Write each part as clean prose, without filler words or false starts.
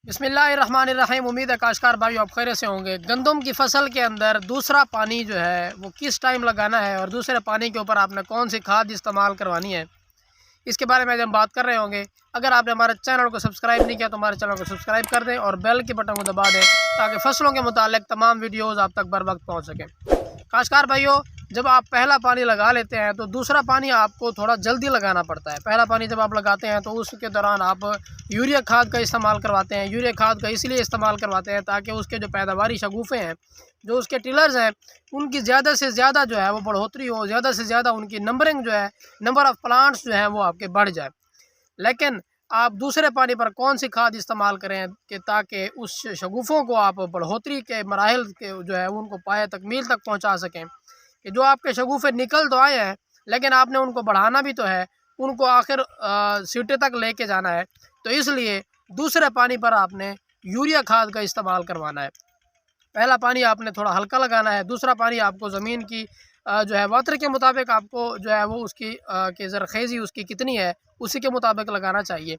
बिस्मिल्लाहिर्रहमानिर्रहीम। उम्मीद है काश्तकार भाई आप खैर से होंगे। गंदम की फसल के अंदर दूसरा पानी जो है वो किस टाइम लगाना है और दूसरे पानी के ऊपर आपने कौन सी खाद इस्तेमाल करवानी है, इसके बारे में आज हम बात कर रहे होंगे। अगर आपने हमारे चैनल को सब्सक्राइब नहीं किया तो हमारे चैनल को सब्सक्राइब कर दें और बेल के बटन को दबा दें ताकि फसलों के मुतालिक तमाम वीडियोज़ आप तक बर वक्त पहुँच सकें। काश्तकार भाइयों, जब आप पहला पानी लगा लेते हैं तो दूसरा पानी आपको थोड़ा जल्दी लगाना पड़ता है। पहला पानी जब आप लगाते हैं तो उसके दौरान आप यूरिया खाद का इस्तेमाल करवाते हैं। यूरिया खाद का इसलिए इस्तेमाल करवाते हैं ताकि उसके जो पैदावारी शगुफ़े हैं, जो उसके टिलर्स हैं, उनकी ज़्यादा से ज़्यादा जो है वो बढ़ोतरी हो, ज़्यादा से ज़्यादा उनकी नंबरिंग जो है, नंबर ऑफ़ प्लांट्स जो हैं वो आपके बढ़ जाए। लेकिन आप दूसरे पानी पर कौन सी खाद इस्तेमाल करें कि ताकि उस शगुफ़ों को आप बढ़ोतरी के मराहिल के जो है उनको पाए तकमील तक पहुँचा सकें कि जो आपके शगुफ़े निकल तो आए हैं लेकिन आपने उनको बढ़ाना भी तो है, उनको आखिर सीटे तक लेके जाना है। तो इसलिए दूसरे पानी पर आपने यूरिया खाद का इस्तेमाल करवाना है। पहला पानी आपने थोड़ा हल्का लगाना है, दूसरा पानी आपको ज़मीन की जो है वाटर के मुताबिक आपको जो है वो उसकी कि ज़रख़ेज़ी उसकी कितनी है उसी के मुताबिक लगाना चाहिए।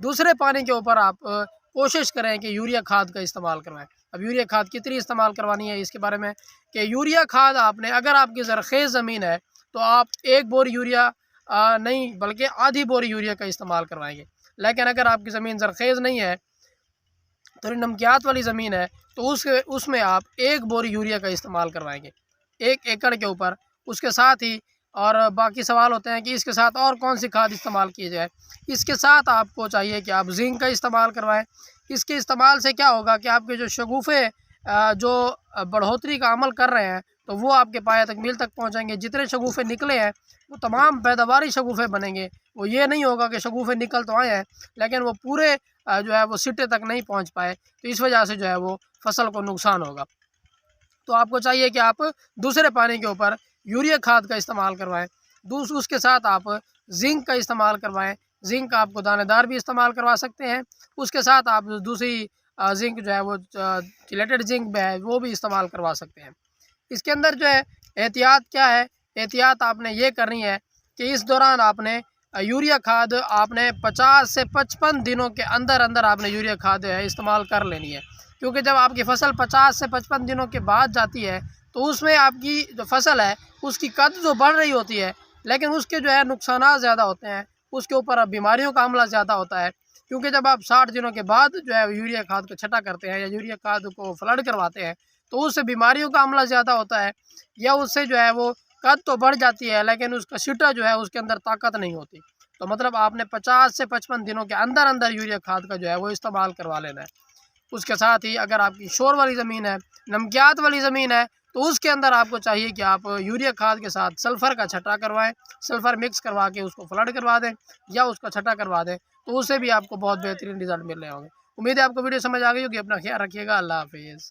दूसरे पानी के ऊपर आप कोशिश करें कि यूरिया खाद का इस्तेमाल करवाएं। अब यूरिया खाद कितनी इस्तेमाल करवानी है इसके बारे में कि यूरिया खाद आपने, अगर आपकी ज़रख़ेज़ ज़मीन है तो आप एक बोर यूरिया नहीं बल्कि आधी बोर यूरिया का इस्तेमाल करवाएंगे। लेकिन अगर आपकी ज़मीन ज़रख़ेज़ नहीं है, थोड़ी नमकियात वाली ज़मीन है, तो उसमें आप एक बोर यूरिया का इस्तेमाल करवाएंगे 1 एकड़ के ऊपर। उसके साथ ही और बाकी सवाल होते हैं कि इसके साथ और कौन सी खाद इस्तेमाल की जाए। इसके साथ आपको चाहिए कि आप जिंक का इस्तेमाल करवाएं। इसके इस्तेमाल से क्या होगा कि आपके जो शगुफ़े जो बढ़ोतरी का अमल कर रहे हैं तो वो आपके पाया तकमील तक पहुंचेंगे। जितने शगुफ़े निकले हैं वो तमाम पैदावारी शगुफ़े बनेंगे। वो ये नहीं होगा कि शगुफ़े निकल तो आए हैं लेकिन वो पूरे जो है वो सिटे तक नहीं पहुंच पाए, तो इस वजह से जो है वो फसल को नुकसान होगा। तो आपको चाहिए कि आप दूसरे पानी के ऊपर यूरिया खाद का इस्तेमाल करवाएं। उसके साथ आप जिंक का इस्तेमाल करवाएं। जिंक आपको दानेदार भी इस्तेमाल करवा सकते हैं। उसके साथ आप दूसरी जिंक जो है वो चिलेटेड जिंक है वो भी इस्तेमाल करवा सकते हैं। इसके अंदर जो है एहतियात क्या है, एहतियात आपने ये करनी है कि इस दौरान आपने यूरिया खाद आपने 50 से 55 दिनों के अंदर अंदर आपने यूरिया खाद है इस्तेमाल कर लेनी है। क्योंकि जब आपकी फ़सल 50 से 55 दिनों के बाद जाती है तो उसमें आपकी जो फ़सल है उसकी कद जो बढ़ रही होती है लेकिन उसके जो है नुकसानात ज़्यादा होते हैं, उसके ऊपर बीमारियों का हमला ज़्यादा होता है। क्योंकि जब आप 60 दिनों के बाद जो है यूरिया खाद को छटा करते हैं या यूरिया खाद को फ्लड करवाते हैं तो उससे बीमारियों का हमला ज़्यादा होता है, या उससे जो है वो कद तो बढ़ जाती है लेकिन उसका सीटा जो है उसके अंदर ताकत नहीं होती। तो मतलब आपने 50 से 55 दिनों के अंदर अंदर यूरिया खाद का जो है वो इस्तेमाल करवा लेना है। उसके साथ ही अगर आपकी शोर वाली ज़मीन है, नमकियात वाली ज़मीन है, तो उसके अंदर आपको चाहिए कि आप यूरिया खाद के साथ सल्फ़र का छटा करवाएं। सल्फ़र मिक्स करवा के उसको फ्लड करवा दें या उसका छटा करवा दें, तो उससे भी आपको बहुत बेहतरीन रिज़ल्ट मिल रहे होंगे। उम्मीद है आपको वीडियो समझ आ गई होगी। अपना ख्याल रखिएगा। अल्लाह हाफ़िज़।